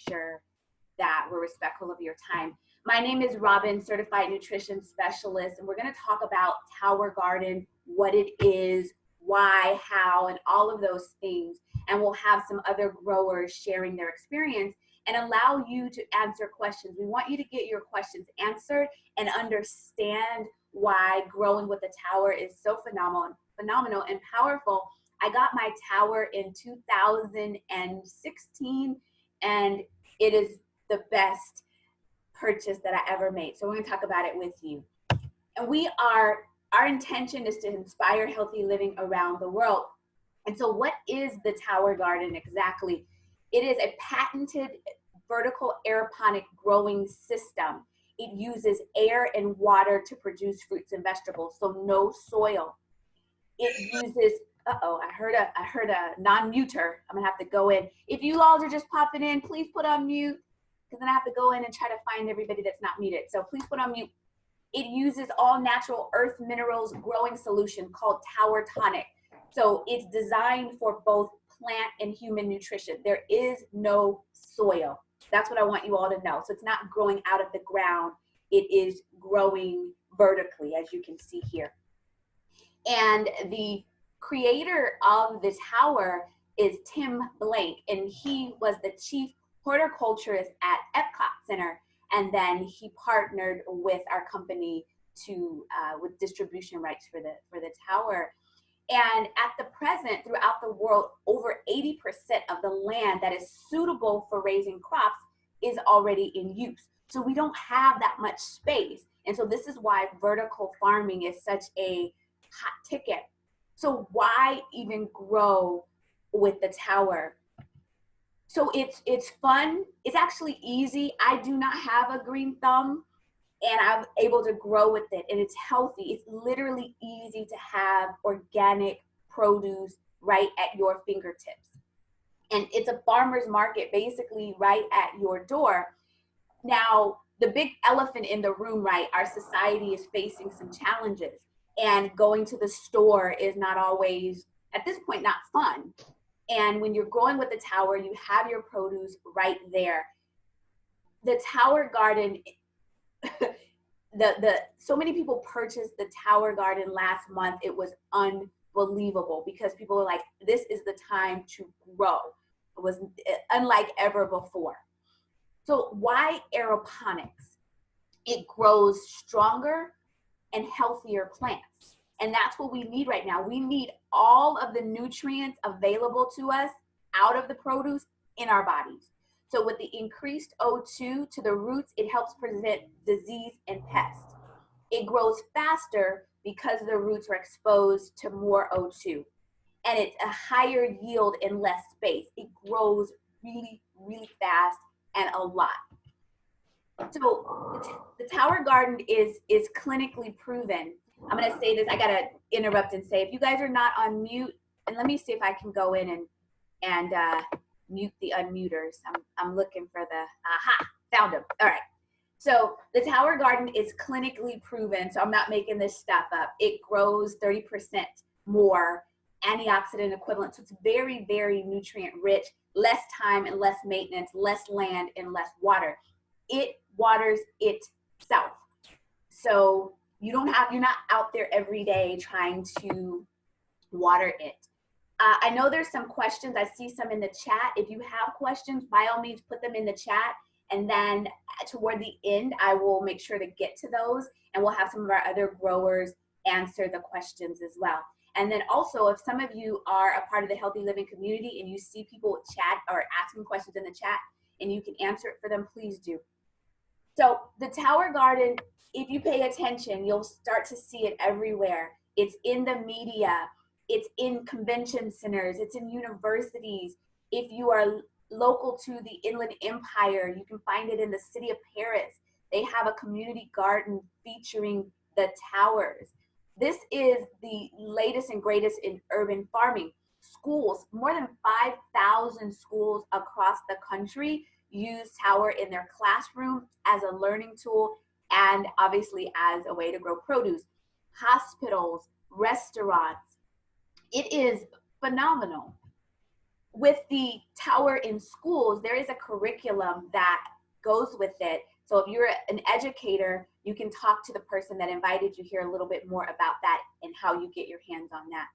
sure that we're respectful of your time. My name is Robin, certified nutrition specialist, and we're going to talk about Tower Garden, what it is, why, how, and all of those things. And we'll have some other growers sharing their experience and allow you to answer questions. We want you to get your questions answered and understand why growing with the tower is so phenomenal and powerful. I got my tower in 2016, and it is the best purchase that I ever made. So we're gonna talk about it with you. And our intention is to inspire healthy living around the world. And so what is the Tower Garden exactly? It is a patented vertical aeroponic growing system. It uses air and water to produce fruits and vegetables, so no soil. It uses, I heard a non-muter. I'm gonna have to go in. If you all are just popping in, please put on mute, because then I have to go in and try to find everybody that's not muted. So please put on mute. It uses all natural earth minerals growing solution called Tower Tonic. So it's designed for both plant and human nutrition. There is no soil. That's what I want you all to know. So it's not growing out of the ground. It is growing vertically, as you can see here. And the creator of the tower is Tim Blank, and he was the chief horticulturist at Epcot Center. And then he partnered with our company with distribution rights for the tower. And at the present, throughout the world, over 80% of the land that is suitable for raising crops is already in use. So we don't have that much space. And so this is why vertical farming is such a hot ticket. So why even grow with the tower? So it's fun. It's actually easy. I do not have a green thumb, and I'm able to grow with it, and it's healthy. It's literally easy to have organic produce right at your fingertips. And it's a farmer's market basically right at your door. Now, the big elephant in the room, right? Our society is facing some challenges, and going to the store is not always, at this point, not fun. And when you're growing with the tower, you have your produce right there. The Tower Garden, so many people purchased the Tower Garden last month. It was unbelievable because people were like, this is the time to grow. It was unlike ever before. So why aeroponics? It grows stronger and healthier plants. And that's what we need right now. We need all of the nutrients available to us out of the produce in our bodies. So with the increased O2 to the roots, it helps prevent disease and pests. It grows faster because the roots are exposed to more O2. And it's a higher yield in less space. It grows really, really fast and a lot. So the Tower Garden is clinically proven. I'm gonna say this, I gotta interrupt and say, if you guys are not on mute, and let me see if I can go in and mute the unmuters. I'm looking for the, aha, found them. All right. So the Tower Garden is clinically proven, so I'm not making this stuff up. It grows 30% more antioxidant equivalent. So it's very, very nutrient rich, less time and less maintenance, less land and less water. It waters itself. So you're not out there every day trying to water it. I know there's some questions. I see some in the chat. If you have questions, by all means, put them in the chat. And then toward the end, I will make sure to get to those, and we'll have some of our other growers answer the questions as well. And then also, if some of you are a part of the Healthy Living community and you see people chat or asking questions in the chat and you can answer it for them, please do. So the Tower Garden, if you pay attention, you'll start to see it everywhere. It's in the media, it's in convention centers, it's in universities. If you are local to the Inland Empire, you can find it in the city of Paris. They have a community garden featuring the towers. This is the latest and greatest in urban farming. Schools, more than 5,000 schools across the country use tower in their classroom as a learning tool and obviously as a way to grow produce. Hospitals, restaurants, it is phenomenal. with the tower in schools, there is a curriculum that goes with it. So if you're an educator, you can talk to the person that invited you here a little bit more about that and how you get your hands on that.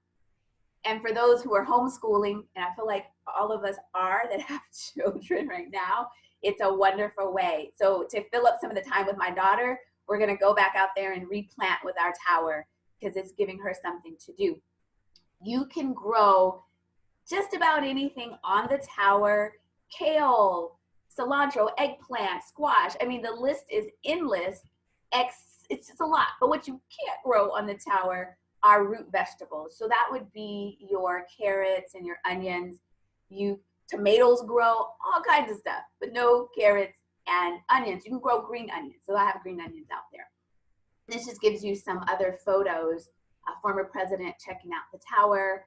And for those who are homeschooling, and I feel like all of us are that have children right now, it's a wonderful way. So to fill up some of the time with my daughter, we're gonna go back out there and replant with our tower because it's giving her something to do. You can grow just about anything on the tower: kale, cilantro, eggplant, squash. I mean, the list is endless. It's just a lot. But what you can't grow on the tower are root vegetables. So that would be your carrots and your onions. Tomatoes grow, all kinds of stuff, but no carrots and onions. You can grow green onions. So I have green onions out there. This just gives you some other photos. A former president checking out the tower,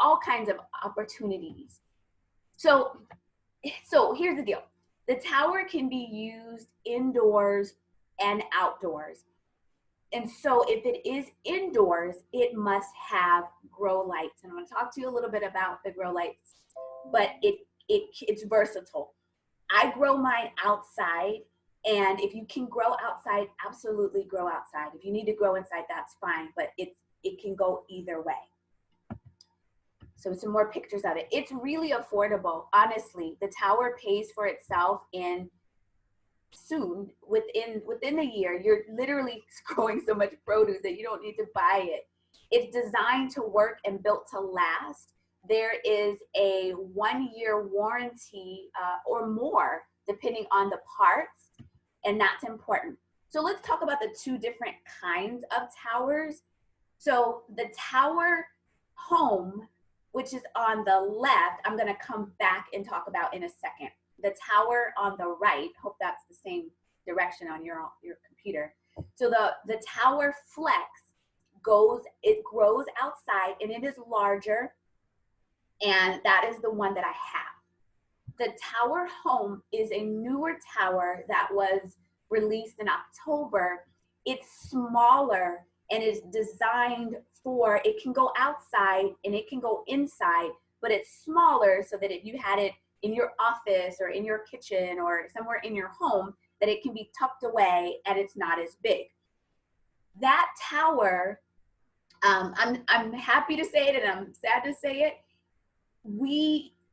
all kinds of opportunities. So here's the deal. The tower can be used indoors and outdoors. And so if it is indoors, it must have grow lights. And I'm going to talk to you a little bit about the grow lights, but it's versatile. I grow mine outside, and if you can grow outside, absolutely grow outside. If you need to grow inside, that's fine, but it can go either way. So some more pictures of it. It's really affordable, honestly. The tower pays for itself in soon, within a year. You're literally growing so much produce that you don't need to buy it. It's designed to work and built to last. There is a 1-year warranty or more, depending on the parts, and that's important. So let's talk about the two different kinds of towers. So the tower home, which is on the left, I'm going to come back and talk about in a second. The tower on the right, hope that's the same direction on your computer. So the tower flex grows outside, and it is larger, and that is the one that I have. The tower home is a newer tower that was released in October. It's smaller and is designed for, it can go outside and it can go inside, but it's smaller so that if you had it in your office or in your kitchen or somewhere in your home, that it can be tucked away and it's not as big. That tower, I'm happy to say it and I'm sad to say it.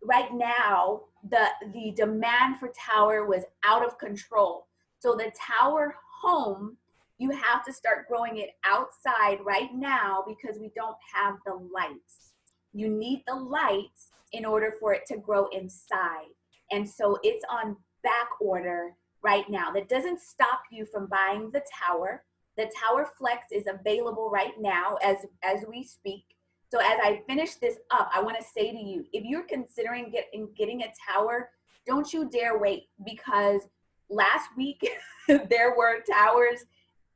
Right now, the demand for tower was out of control. So the tower home, you have to start growing it outside right now because we don't have the lights. You need the lights in order for it to grow inside. And so it's on back order right now. That doesn't stop you from buying the tower. The Tower Flex is available right now as we speak. So as I finish this up, I want to say to you, if you're considering getting a tower, don't you dare wait, because last week there were towers,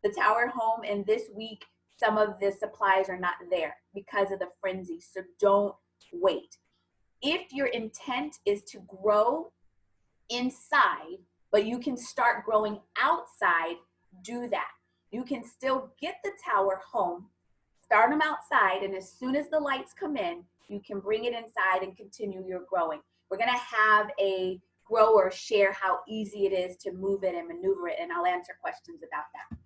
the tower home, and this week some of the supplies are not there because of the frenzy. So don't wait. If your intent is to grow inside, but you can start growing outside, do that. You can still get the tower home, start them outside, and as soon as the lights come in, you can bring it inside and continue your growing. We're gonna have a grower share how easy it is to move it and maneuver it, and I'll answer questions about that.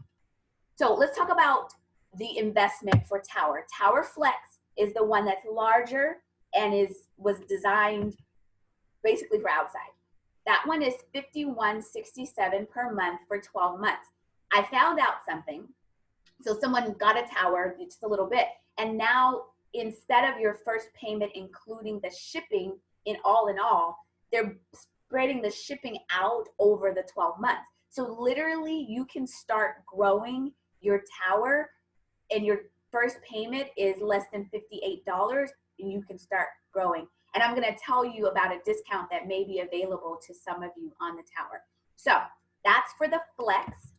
So let's talk about the investment for tower. Tower Flex is the one that's larger and was designed basically for outside. That one is $51.67 per month for 12 months. I found out something. So someone got a tower, just a little bit, and now instead of your first payment including the shipping in all, they're spreading the shipping out over the 12 months. So literally you can start growing your tower and your first payment is less than $58 and you can start growing. And I'm gonna tell you about a discount that may be available to some of you on the tower. So that's for the Flex.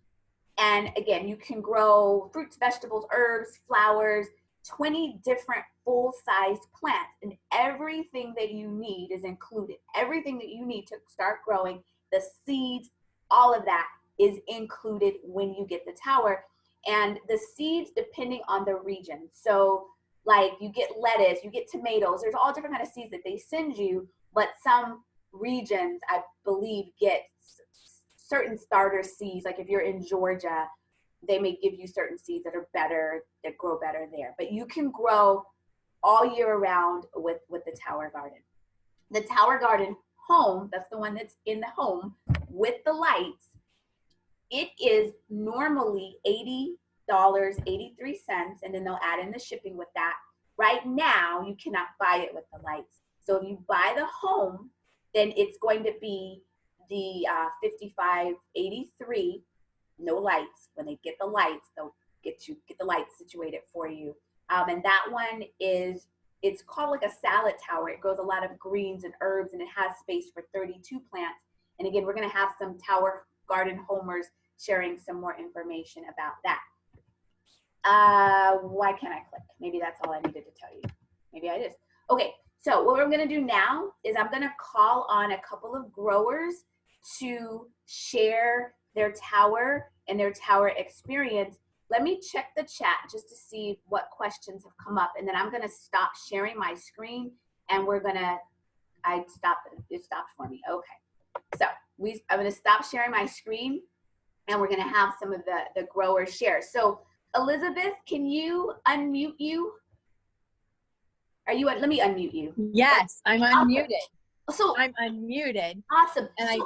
And again, you can grow fruits, vegetables, herbs, flowers, 20 different full-sized plants, and everything that you need is included. Everything that you need to start growing, the seeds, all of that is included when you get the tower. And the seeds, depending on the region. So Like you get lettuce, you get tomatoes. There's all different kind of seeds that they send you, but some regions, I believe, get certain starter seeds. Like if you're in Georgia, they may give you certain seeds that are better, that grow better there. But you can grow all year round with the Tower Garden. The Tower Garden home, that's the one that's in the home with the lights, it is normally $80.83, and then they'll add in the shipping with that. Right now, you cannot buy it with the lights. So if you buy the home, then it's going to be the $55.83, no lights. When they get the lights, they'll get the lights situated for you. And that one is, it's called like a salad tower. It grows a lot of greens and herbs, and it has space for 32 plants. And again, we're going to have some Tower Garden homers sharing some more information about that. Why can't I click? Maybe that's all I needed to tell you. Maybe I just. Okay, so what we're going to do now is I'm going to call on a couple of growers to share their tower and their tower experience. Let me check the chat just to see what questions have come up, and then I'm going to stop sharing my screen, and we're going to, it stopped for me. Okay. So I'm going to stop sharing my screen, and we're going to have some of the growers share. So Elizabeth, can you unmute you? Let me unmute you. Yes, I'm unmuted. So I'm unmuted. Awesome. And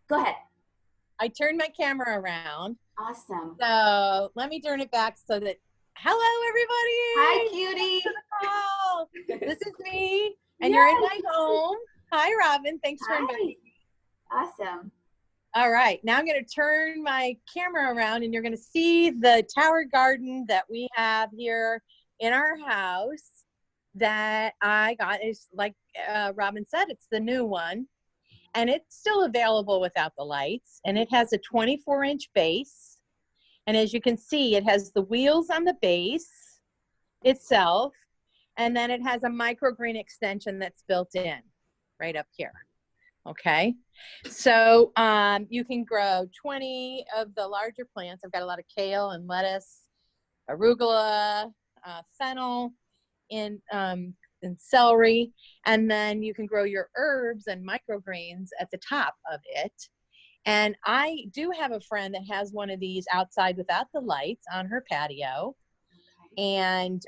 go ahead. I turned my camera around. Awesome. So let me turn it back so that, hello everybody. Hi, cutie. This is me, and you're in my home. Hi, Robin. Thanks for inviting me. Awesome. All right, now I'm going to turn my camera around, and you're going to see the Tower Garden that we have here in our house that I got. Is like Robin said, it's the new one, and it's still available without the lights, and it has a 24-inch base, and as you can see, it has the wheels on the base itself, and then it has a microgreen extension that's built in right up here. Okay, so you can grow 20 of the larger plants. I've got a lot of kale and lettuce, arugula, fennel, and celery, and then you can grow your herbs and microgreens at the top of it. And I do have a friend that has one of these outside without the lights on her patio. And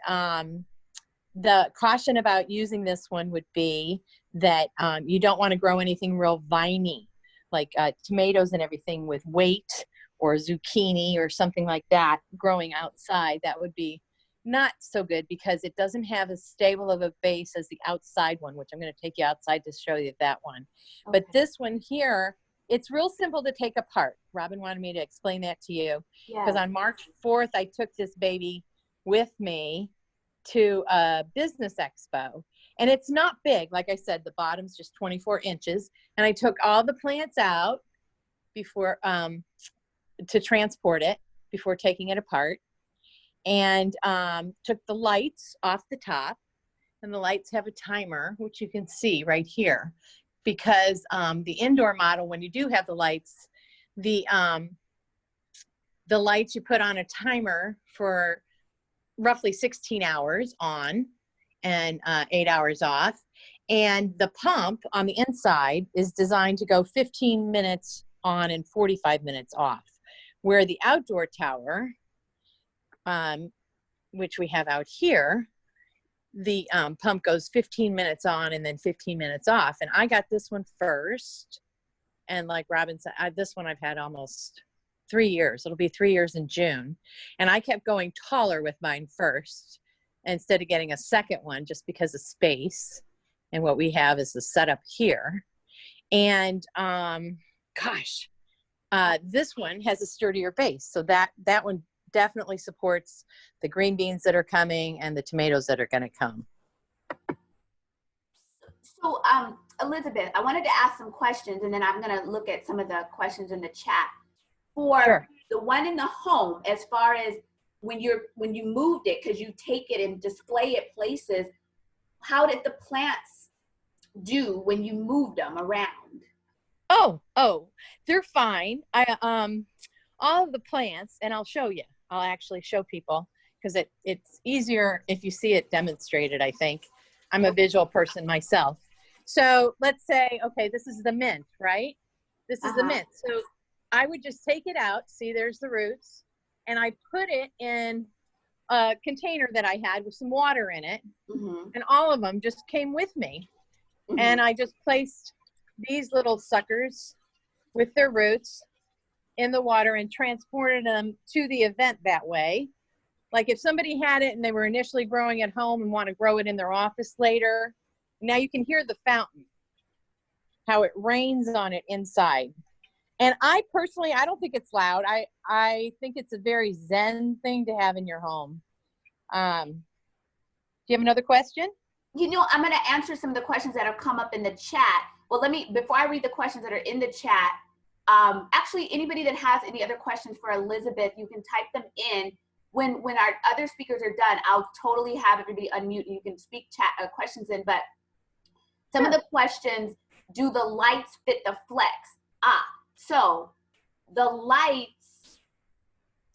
the caution about using this one would be that you don't want to grow anything real viney, like tomatoes and everything with weight, or zucchini or something like that growing outside. That would be not so good because it doesn't have as stable of a base as the outside one, which I'm going to take you outside to show you that one. Okay. But this one here, it's real simple to take apart. Robin wanted me to explain that to you because on March 4th, I took this baby with me to a business expo, and it's not big. Like I said, the bottom's just 24 inches, and I took all the plants out before to transport it before taking it apart, and took the lights off the top, and the lights have a timer, which you can see right here, because the indoor model, when you do have the lights, the lights you put on a timer for roughly 16 hours on and 8 hours off. And the pump on the inside is designed to go 15 minutes on and 45 minutes off. Where the outdoor tower, which we have out here, the pump goes 15 minutes on and then 15 minutes off. And I got this one first. And like Robin said, this one I've had almost 3 years. It'll be 3 years in June. And I kept going taller with mine first instead of getting a second one just because of space. And what we have is the setup here. And this one has a sturdier base. So that one definitely supports the green beans that are coming and the tomatoes that are going to come. So Elizabeth, I wanted to ask some questions, and then I'm going to look at some of the questions in the chat. For the one in the home, as far as when you moved it, because you take it and display it places, how did the plants do when you moved them around? Oh, they're fine. All of the plants, and I'll show you. I'll actually show people because it's easier if you see it demonstrated, I think. I'm a visual person myself. So let's say, okay, this is the mint, right? This is the mint. So I would just take it out. See, there's the roots. And I put it in a container that I had with some water in it. And all of them just came with me. And I just placed these little suckers with their roots in the water and transported them to the event that way. Like if somebody had it and they were initially growing at home and want to grow it in their office later, now you can hear the fountain, how it rains on it inside. And I personally, I don't think it's loud. I think it's a very zen thing to have in your home. Do you have another question? You know, I'm going to answer some of the questions that have come up in the chat. Well, before I read the questions that are in the chat, actually, anybody that has any other questions for Elizabeth, you can type them in. When our other speakers are done, I'll totally have everybody unmute and you can speak chat questions in. But some of the questions, do the lights fit the flex? So the lights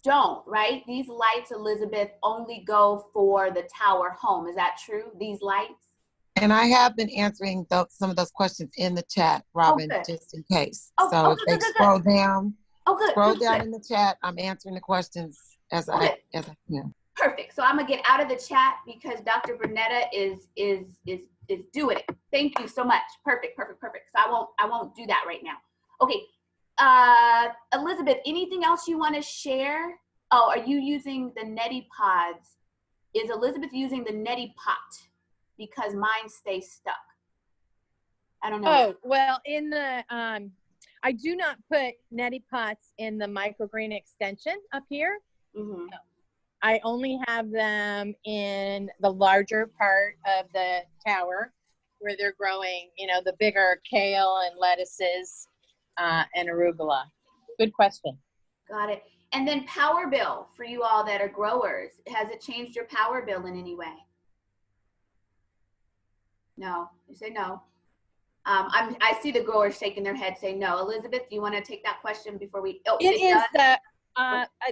don't, right? These lights, Elizabeth, only go for the tower home. Is that true? These lights? And I have been answering some of those questions in the chat, Robin, just in case. So if they scroll down, in the chat, I'm answering the questions as I can. Perfect. So I'm gonna get out of the chat because Dr. Bernetta is doing it. Thank you so much. Perfect. So I won't do that right now. Okay. Elizabeth, anything else you want to share? Oh, are you using the neti pods? Is Elizabeth using the neti pot? Because mine stays stuck. I don't know. Oh, well, in the, I do not put neti pots in the microgreen extension up here. No. I only have them in the larger part of the tower where they're growing, you know, the bigger kale and lettuces and arugula. Good question. Got it. And then power bill for you all that are growers. Has it changed your power bill in any way? No, you say no. I see the growers shaking their head saying no. Elizabeth, do you want to take that question before we? Oh, it is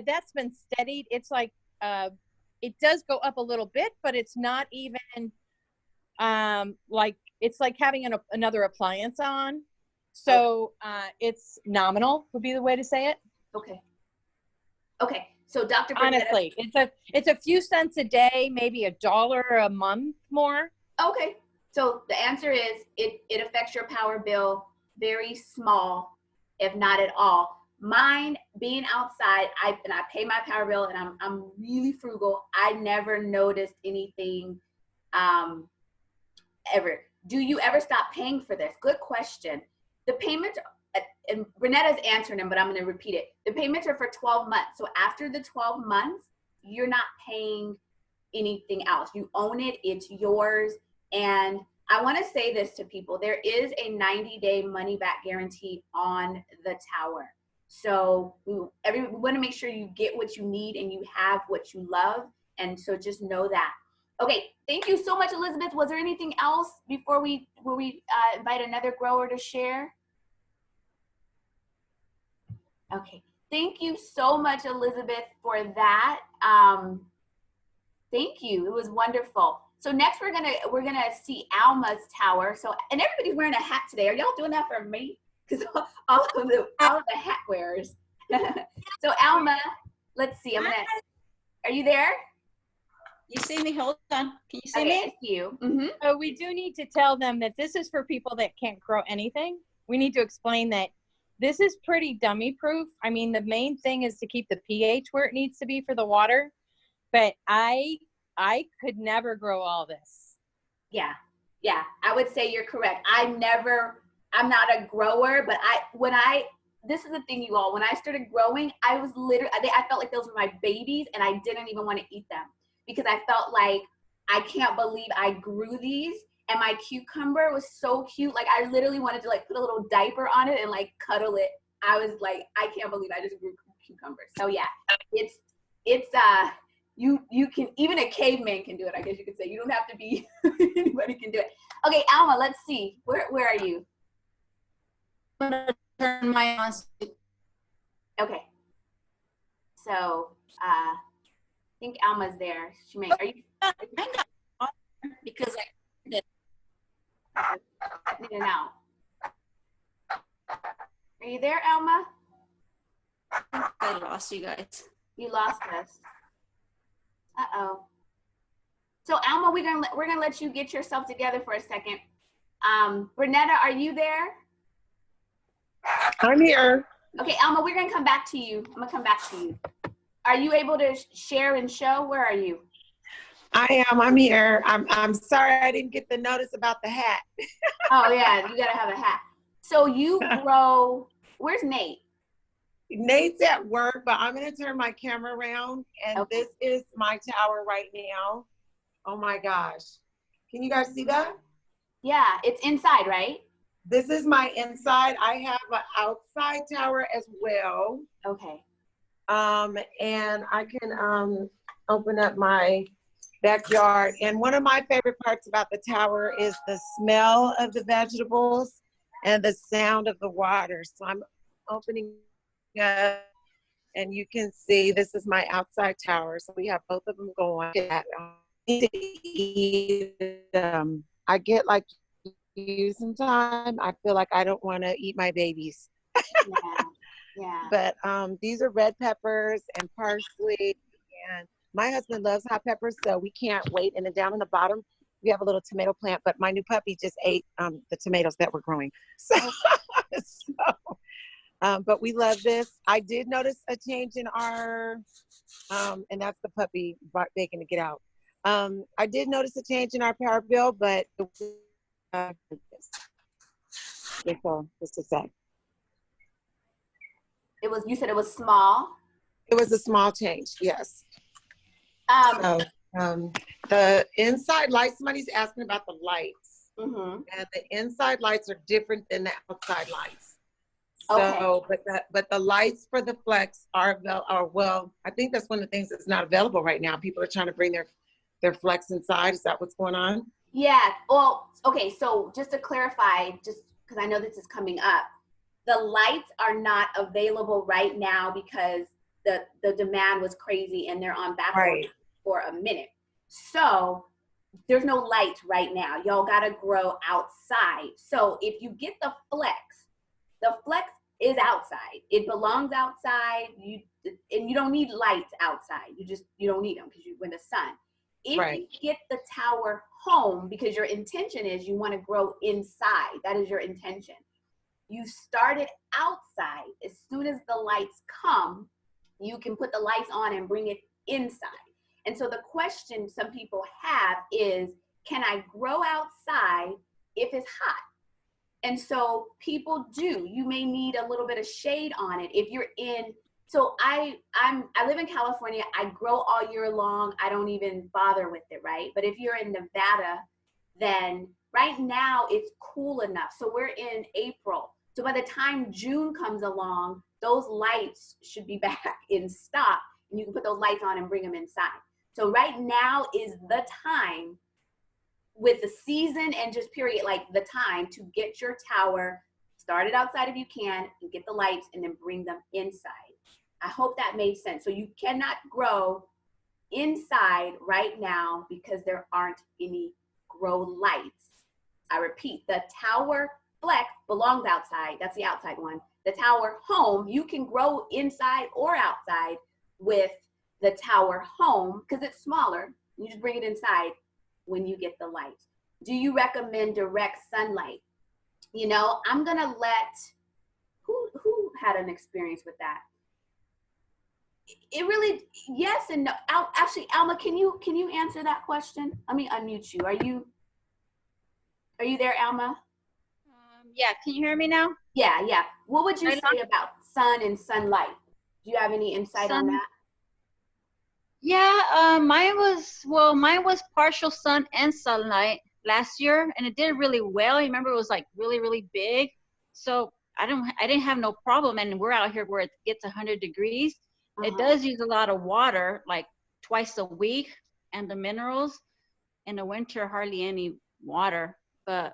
that's been steadied. It's like it does go up a little bit, but it's not even like it's like having another appliance on. So it's nominal would be the way to say it. Okay. Okay. So Dr. Bernetta, honestly, it's a few cents a day, maybe $1 a month more. Okay. So the answer is it affects your power bill very small, if not at all. Mine being outside, I pay my power bill and I'm really frugal. I never noticed anything ever. Do you ever stop paying for this? Good question. The payments, and Renetta's answering them, but I'm going to repeat it. The payments are for 12 months. So after the 12 months, you're not paying anything else. You own it. It's yours. And I want to say this to people. There is a 90-day money-back guarantee on the tower. So we want to make sure you get what you need and you have what you love. And so just know that. Okay, thank you so much, Elizabeth. Was there anything else before we invite another grower to share? Okay, thank you so much, Elizabeth, for that. Thank you. It was wonderful. So next we're gonna see Alma's tower. So and everybody's wearing a hat today. Are y'all doing that for me? Because all of the hat wearers. So Alma, let's see. Are you there? You see me? Hold on. Can you see me? I see you. So we do need to tell them that this is for people that can't grow anything. We need to explain that this is pretty dummy proof. I mean, the main thing is to keep the pH where it needs to be for the water. But I could never grow all this. Yeah, I would say you're correct. I'm not a grower, but this is the thing, you all, when I started growing, I felt like those were my babies and I didn't even want to eat them because I felt like, I can't believe I grew these and my cucumber was so cute. Like I literally wanted to like put a little diaper on it and like cuddle it. I was like, I can't believe I just grew cucumbers. So yeah, it's you can, even a caveman can do it, I guess you could say. You don't have to be, anybody can do it. Okay, Alma, let's see. Where are you? I'm gonna turn my on. Okay. So, think Alma's there. She may. Are you? Because In and out. Are you there, Alma? I lost you guys. You lost us. Uh-oh. So Alma, we're gonna let you get yourself together for a second. Renetta, are you there? I'm here. Okay, Alma, we're gonna come back to you. I'm gonna come back to you. Are you able to share and show? Where are you? I am. I'm here. I'm sorry I didn't get the notice about the hat. Oh yeah, you gotta have a hat. So you grow. Where's Nate? Nate's at work, but I'm gonna turn my camera around, and Okay. this is my tower right now. Oh my gosh. Can you guys see that? Yeah, it's inside, right? This is my inside. I have an outside tower as well. Okay. And I can open up my backyard. And one of my favorite parts about the tower is the smell of the vegetables and the sound of the water. So I'm opening up, and you can see this is my outside tower. So we have both of them going. I get like you sometime. I feel like I don't want to eat my babies. Yeah. Yeah. But these are red peppers and parsley, and my husband loves hot peppers, so we can't wait. And then down on the bottom, we have a little tomato plant, but my new puppy just ate the tomatoes that were growing. So, but we love this. I did notice a change in our, and that's the puppy begging to get out. I did notice a change in our power bill, but just a sec. You said it was small. It was a small change, yes. So the inside lights, somebody's asking about the lights. Mm-hmm. And the inside lights are different than the outside lights. Okay. So, but the lights for the Flex are well, I think that's one of the things that's not available right now. People are trying to bring their Flex inside. Is that what's going on? Yeah. Well, okay. So just to clarify, just because I know this is coming up, the lights are not available right now because the demand was crazy and they're on back order for a minute. So there's no lights right now. Y'all got to grow outside. So if you get the Flex is outside. It belongs outside. And you don't need lights outside. You don't need them because you're in the sun. If you get the tower home, because your intention is you want to grow inside, that is your intention. You start it outside. As soon as the lights come, you can put the lights on and bring it inside. And so the question some people have is, can I grow outside if it's hot? And so people do. You may need a little bit of shade on it. If you're in, so I live in California. I grow all year long. I don't even bother with it, right? But if you're in Nevada, then right now it's cool enough. So we're in April. So by the time June comes along, those lights should be back in stock, and you can put those lights on and bring them inside. So right now is the time, with the season and just period, like the time to get your tower started outside if you can, and get the lights and then bring them inside. I hope that made sense. So you cannot grow inside right now because there aren't any grow lights. I repeat, the tower Flex belongs outside. That's the outside one. The tower home, you can grow inside or outside with the tower home because it's smaller. You just bring it inside when you get the lights. Do you recommend direct sunlight? You know, I'm gonna let, who had an experience with that? It really, yes and no. Actually, Alma, can you answer that question? Let me unmute you. Are you there, Alma? Yeah, can you hear me now? Yeah. What would you say about sun and sunlight? Do you have any insight on that? Yeah, mine was partial sun and sunlight last year, and it did really well. I remember it was like really, really big. So I didn't have no problem. And we're out here where it gets 100 degrees. It does use a lot of water, like twice a week, and the minerals. In the winter, hardly any water, but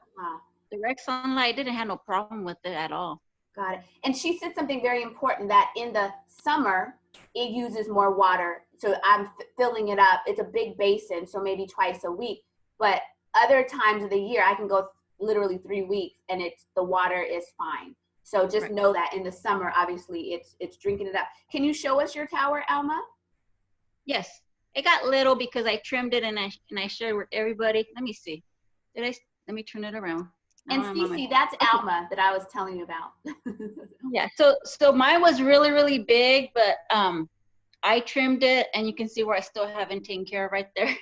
direct sunlight didn't have no problem with it at all. Got it. And she said something very important, that in the summer, it uses more water. So I'm filling it up. It's a big basin, so maybe twice a week. But other times of the year, I can go literally 3 weeks and the water is fine. So just know that in the summer, obviously, it's drinking it up. Can you show us your tower, Alma? Yes, it got little because I trimmed it and I shared with everybody. Let me see. Let me turn it around. And Cece, that's Alma that I was telling you about. Yeah, so mine was really, really big, but I trimmed it, and you can see where I still haven't taken care of right there.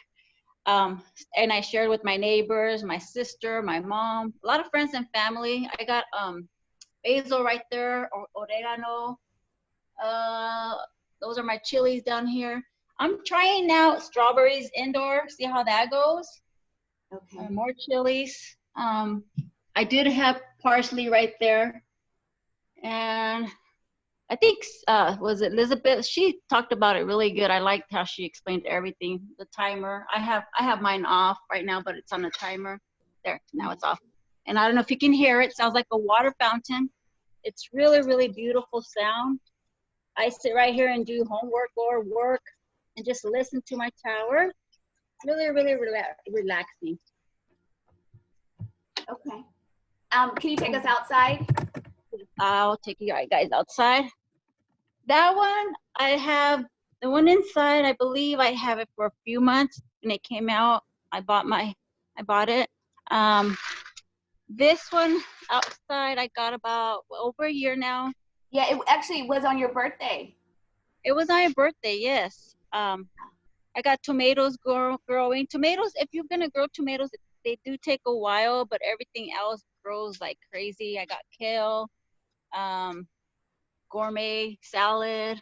And I shared with my neighbors, my sister, my mom, a lot of friends and family. I got basil right there, or oregano. Those are my chilies down here. I'm trying out strawberries indoor, see how that goes. Okay. More chilies. I did have parsley right there. And I think, was it Elizabeth? She talked about it really good. I liked how she explained everything. The timer. I have mine off right now, but it's on a timer. There, now it's off. And I don't know if you can hear it. It sounds like a water fountain. It's really, really beautiful sound. I sit right here and do homework or work and just listen to my tower. Really, really relaxing. Okay. Can you take us outside? I'll take you guys outside. That one, I have the one inside. I believe I have it for a few months, and it came out. I bought it. This one outside, I got about over a year now. Yeah, it actually was on your birthday. It was on your birthday, yes. I got tomatoes growing. Tomatoes, if you're gonna grow tomatoes, they do take a while, but everything else grows like crazy. I got kale, gourmet salad.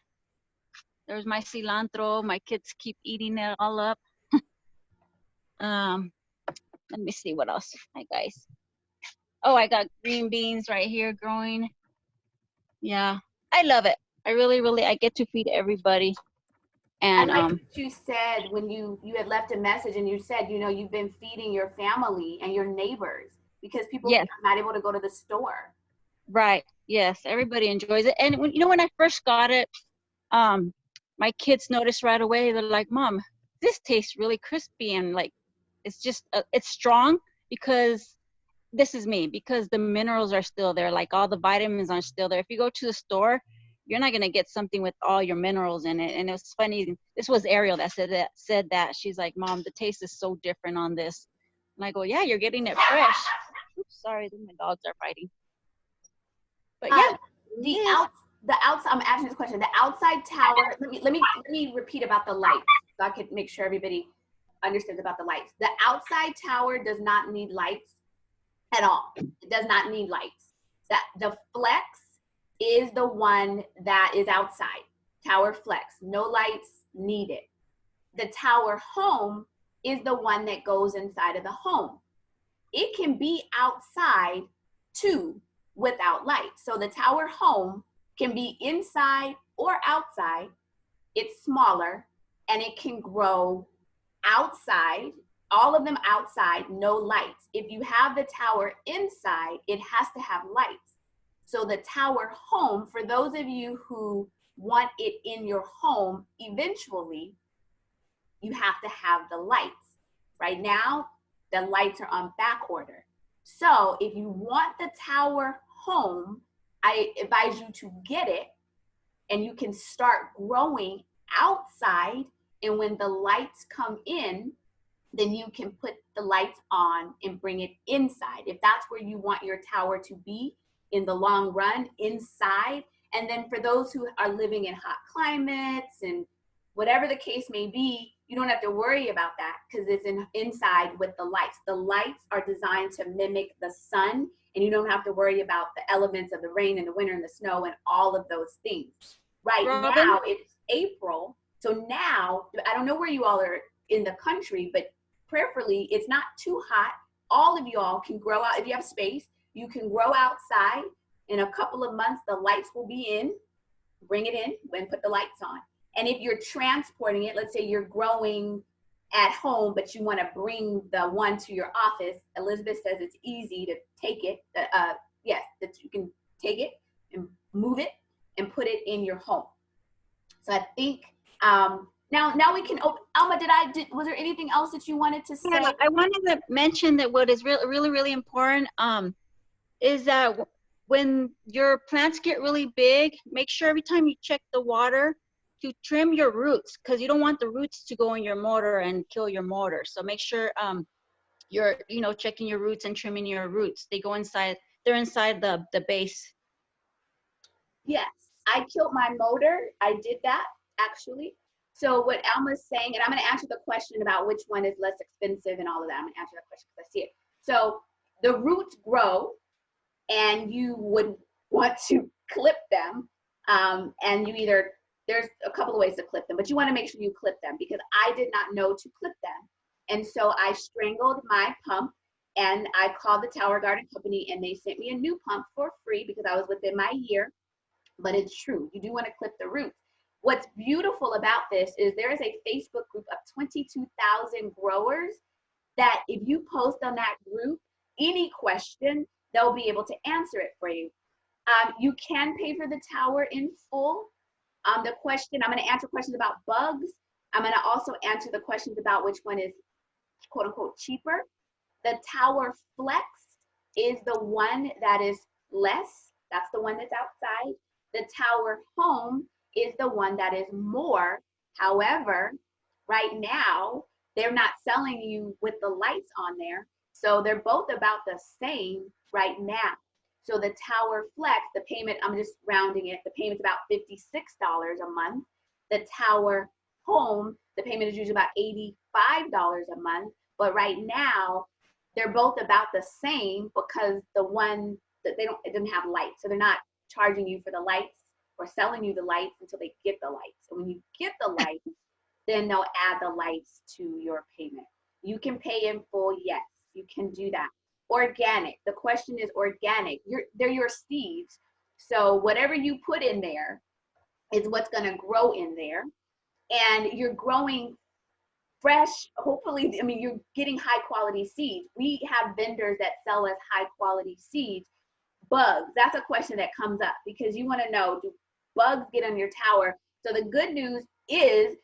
There's my cilantro. My kids keep eating it all up. Let me see what else. Hi guys. Oh, I got green beans right here growing. Yeah, I love it. I really, I get to feed everybody. And I like what you said when you had left a message and you said, you've been feeding your family and your neighbors because people are not able to go to the store. Right. Yes. Everybody enjoys it. And when I first got it, my kids noticed right away. They're like, "Mom, this tastes really crispy and like, it's just it's strong because this is me because the minerals are still there. Like all the vitamins are still there. If you go to the store, you're not gonna get something with all your minerals in it." And it was funny. This was Ariel that said that. She's like, "Mom, the taste is so different on this." And I go, "Yeah, you're getting it fresh." Oops, sorry, my dogs are fighting. But yeah, the outside. I'm asking this question. The outside tower. Let me repeat about the lights so I could make sure everybody understands about the lights. The outside tower does not need lights at all. It does not need lights. The flex is the one that is outside. Tower flex, no lights needed. The tower home is the one that goes inside of the home. It can be outside too without lights. So the tower home can be inside or outside. It's smaller and it can grow outside, all of them outside, no lights. If you have the tower inside, it has to have lights. So the tower home, for those of you who want it in your home, eventually you have to have the lights. Right now, the lights are on back order. So if you want the tower home, I advise you to get it and you can start growing outside. And when the lights come in, then you can put the lights on and bring it inside. If that's where you want your tower to be in the long run, inside. And then for those who are living in hot climates and whatever the case may be, you don't have to worry about that because it's inside with the lights. The lights are designed to mimic the sun, and you don't have to worry about the elements of the rain and the winter and the snow and all of those things. Right now, it's April. So now, I don't know where you all are in the country, but prayerfully, it's not too hot. All of y'all can grow out. If you have space, you can grow outside. In a couple of months, the lights will be in. Bring it in and put the lights on. And if you're transporting it, let's say you're growing at home, but you want to bring the one to your office, Elizabeth says it's easy to take it. Yes, that you can take it and move it and put it in your home. So I think Now we can open. Alma, was there anything else that you wanted to say? Yeah, I wanted to mention that what is really important is that when your plants get really big, make sure every time you check the water to trim your roots, because you don't want the roots to go in your mortar and kill your mortar. So make sure you're checking your roots and trimming your roots. They're inside the base. Yes, I killed my motor. I did that actually. So what Alma's saying, and I'm going to answer the question about which one is less expensive and all of that. I'm going to answer that question because I see it. So the roots grow, and you would want to clip them. And there's a couple of ways to clip them, but you want to make sure you clip them, because I did not know to clip them. And so I strangled my pump, and I called the Tower Garden Company, and they sent me a new pump for free because I was within my year. But it's true, you do want to clip the roots. What's beautiful about this is there is a Facebook group of 22,000 growers that if you post on that group any question, they'll be able to answer it for you. You can pay for the tower in full. I'm going to answer questions about bugs. I'm going to also answer the questions about which one is quote unquote cheaper. The Tower Flex is the one that is less. That's the one that's outside. The Tower Home is the one that is more. However, right now, they're not selling you with the lights on there. So they're both about the same right now. So the Tower Flex, the payment, I'm just rounding it, the payment's about $56 a month. The Tower Home, the payment is usually about $85 a month. But right now, they're both about the same because the one that it doesn't have lights. So they're not charging you for the lights or selling you the lights until they get the lights. And when you get the lights, then they'll add the lights to your payment. You can pay in full, yes, you can do that. Organic, the question is organic. They're your seeds. So whatever you put in there is what's gonna grow in there. And you're growing fresh, hopefully, I mean, you're getting high quality seeds. We have vendors that sell us high quality seeds. Bugs, that's a question that comes up because you wanna know, do bugs get on your tower? So the good news is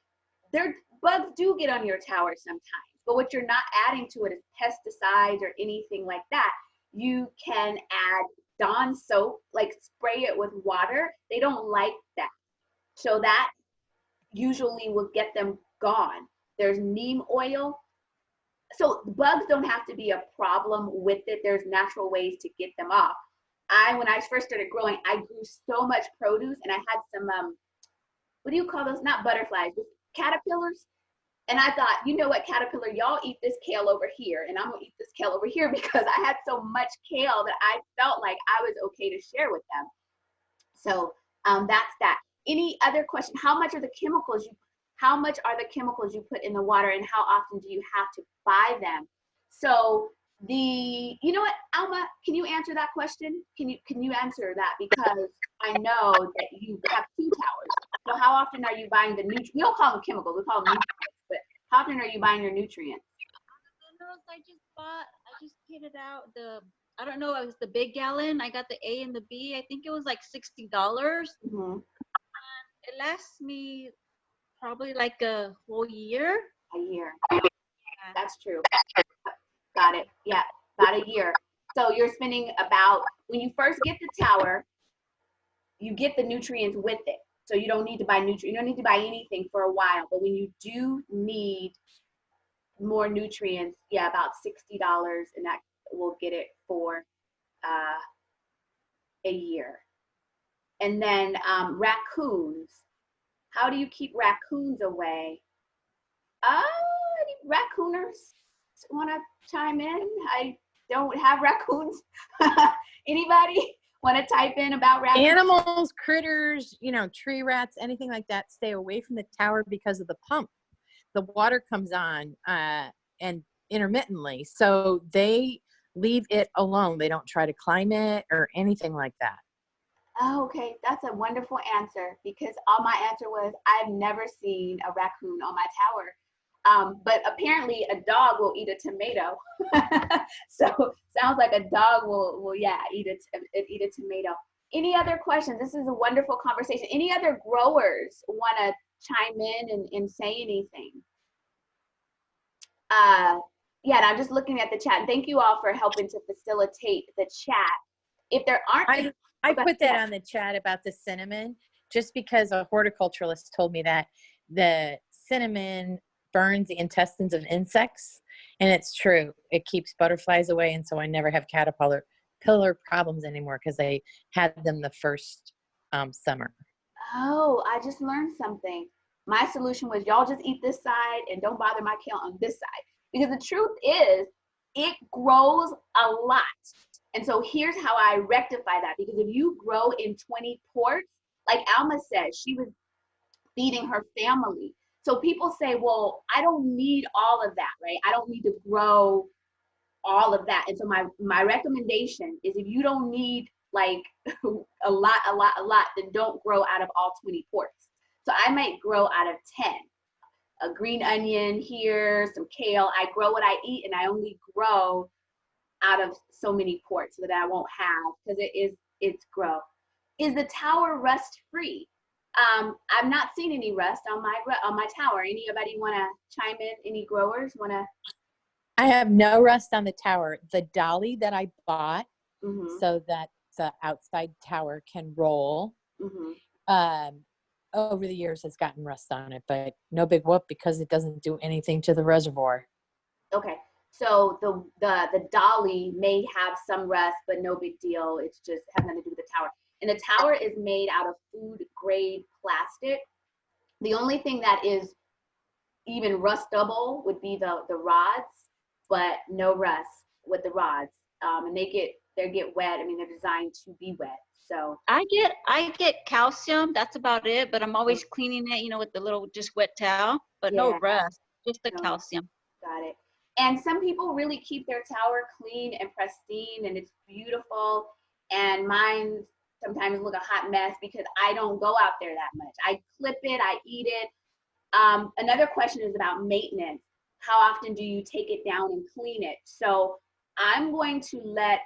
bugs do get on your tower sometimes, but what you're not adding to it is pesticides or anything like that. You can add Dawn soap, like spray it with water. They don't like that. So that usually will get them gone. There's neem oil. So bugs don't have to be a problem with it. There's natural ways to get them off. When I first started growing, I grew so much produce, and I had some, what do you call those? Not butterflies, but caterpillars. And I thought, you know what, caterpillar, y'all eat this kale over here, and I'm gonna eat this kale over here because I had so much kale that I felt like I was okay to share with them. So that's that. Any other question? How much are the chemicals you put in the water, and how often do you have to buy them? So you know what, Alma, can you answer that question? Can you answer that? Because I know that you have 2 towers. So how often are you buying the nutrients? We don't call them chemicals, we call them nutrients, but how often are you buying your nutrients? I just kitted out I don't know, it was the big gallon. I got the A and the B. I think it was like $60. Mm-hmm. It lasts me probably like a whole year. A year. Yeah. That's true. Got it. Yeah, about a year. So you're spending when you first get the tower, you get the nutrients with it. So you don't need to buy you don't need to buy anything for a while. But when you do need more nutrients, yeah, about $60, and that will get it for a year. And then raccoons. How do you keep raccoons away? Any raccooners want to chime in? I don't have raccoons. Anybody want to type in about raccoons? Animals, critters, tree rats, anything like that, stay away from the tower because of the pump. The water comes on and intermittently, so they leave it alone. They don't try to climb it or anything like that. Oh, okay, that's a wonderful answer, because all my answer was I've never seen a raccoon on my tower. But apparently a dog will eat a tomato. So sounds like a dog will eat a tomato. Any other questions? This is a wonderful conversation. Any other growers want to chime in and say anything? Yeah, and I'm just looking at the chat. Thank you all for helping to facilitate the chat. If there aren't, I put that on the chat about the cinnamon, just because a horticulturalist told me that the cinnamon burns the intestines of insects, and it's true. It keeps butterflies away, and so I never have caterpillar problems anymore because I had them the first summer. Oh, I just learned something. My solution was y'all just eat this side and don't bother my kale on this side. Because the truth is, it grows a lot. And so here's how I rectify that. Because if you grow in 20 ports, like Alma said, she was feeding her family. So people say, well, I don't need all of that, right? I don't need to grow all of that. And so my recommendation is, if you don't need like a lot, then don't grow out of all 20 ports. So I might grow out of 10. A green onion here, some kale. I grow what I eat, and I only grow out of so many ports that I won't have, because it's grow. Is the tower rust free? I've not seen any rust on my tower. Anybody want to chime in? Any growers want to? I have no rust on the tower. The dolly that I bought so that the outside tower can roll, over the years has gotten rust on it, but no big whoop, because it doesn't do anything to the reservoir. Okay, so the dolly may have some rust, but no big deal. It's just has nothing to do with the tower. And the tower is made out of food grade plastic. The only thing that is even rustable would be the rods, but no rust with the rods. And they get wet. I mean, they're designed to be wet. So I get calcium. That's about it. But I'm always cleaning it, with the little just wet towel. But no rust, just the calcium. Got it. And some people really keep their tower clean and pristine, and it's beautiful. And mine sometimes look a hot mess because I don't go out there that much. I clip it, I eat it. Another question is about maintenance. How often do you take it down and clean it? So I'm going to let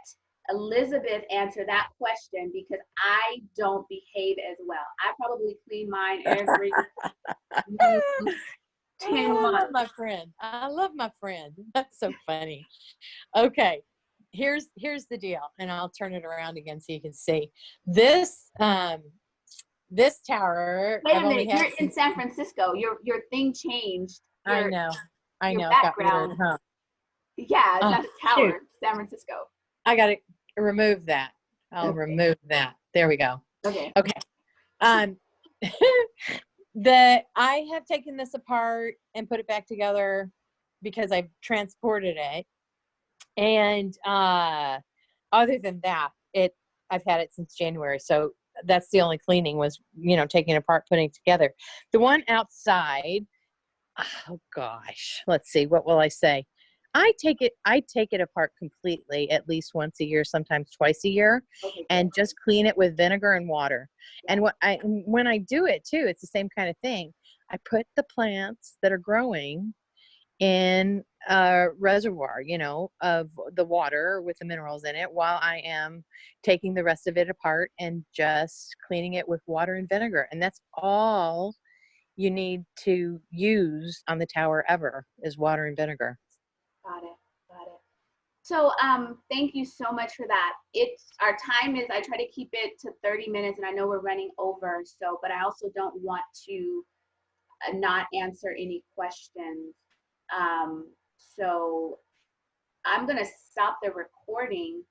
Elizabeth answer that question, because I don't behave as well. I probably clean mine every 10 months. I love my friend. I love my friend. That's so funny. Okay, here's the deal, and I'll turn it around again so you can see this. This tower. Wait a minute, you're in San Francisco. Your thing changed. I know. Background. Got weird, huh? Yeah, it's not a tower. It's San Francisco. I got to remove that. I'll remove that. There we go. Okay. I have taken this apart and put it back together because I've transported it. And other than that, I've had it since January. So that's the only cleaning was, taking it apart, putting it together. The one outside, oh gosh, let's see, what will I say? I take it apart completely at least once a year, sometimes twice a year, and just clean it with vinegar and water. And when I do it too, it's the same kind of thing. I put the plants that are growing in a reservoir, of the water with the minerals in it, while I am taking the rest of it apart and just cleaning it with water and vinegar. And that's all you need to use on the tower ever is water and vinegar. Got it. So thank you so much for that. Our time is, I try to keep it to 30 minutes, and I know we're running over, but I also don't want to not answer any questions. So I'm gonna stop the recording.